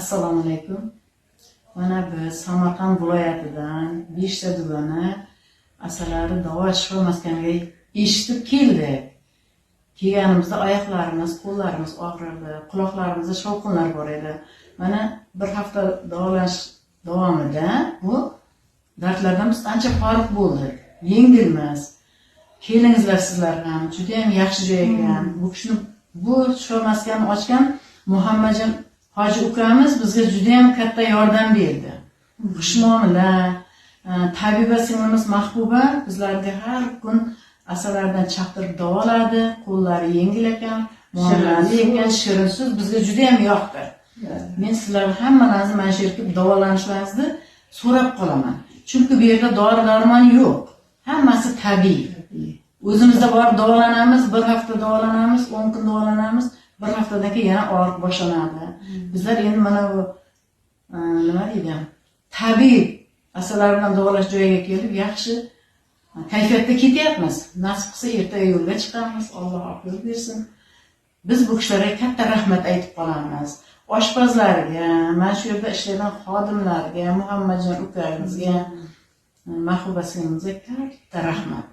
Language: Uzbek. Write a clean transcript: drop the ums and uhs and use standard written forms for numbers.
Assalomu alaykum. Mana biz Samarqand viloyatidan Beshta dugoni asalari davo shifo maskaniga eshitib keldik. Kelganimizda oyoqlarimiz, qo'llarimiz og'rirdi, quloqlarimizda shovqinlar bor edi. Mana bir hafta davolanish davomida bu dardlardan biz ancha forig' bo'ldik. Yengilmas. Kelingizlar sizlar ham, juda ham yaxshi joy ekan. Bu shifo maskanini ochgan Muhammadjon hoji ukamiz bizga juda ham katta yordam berdi. Xushmuomala, tabiba singlimiz Mahbuba bizlarga har kun asalaridan chaqtirib davoladi, qo'llari yengil ekan, muomalali ekan, shirin so'z bizga juda ham yoqdi. Men sizlarni hammalaringizni mana shu yerga davolanishlaringizni so'rab qolaman. Chunki bu yerda dori-darmon yo'q. Hammasi tabiiy. O'zimizda borib davolanamiz, bir hafta davolanamiz, 10 kun davolanamiz, bir haftadan keyin yana og'riq boshlanadi. Bizlar endi mana bu nima deydi? Tabiiy asallar bilan davolash joyiga kelib, yaxshi kayfiyatda ketyapmiz. Nasib qilsa ertaga yo'lga chiqamiz. Alloh oqib bersin. Biz bu kishilarga katta rahmat aytib qolamiz. Oshpazlarga, mana shu yerda ishlaydigan xodimlarga, Muhammadjon ukamizga, Mahbuba singlimizga katta rahmat.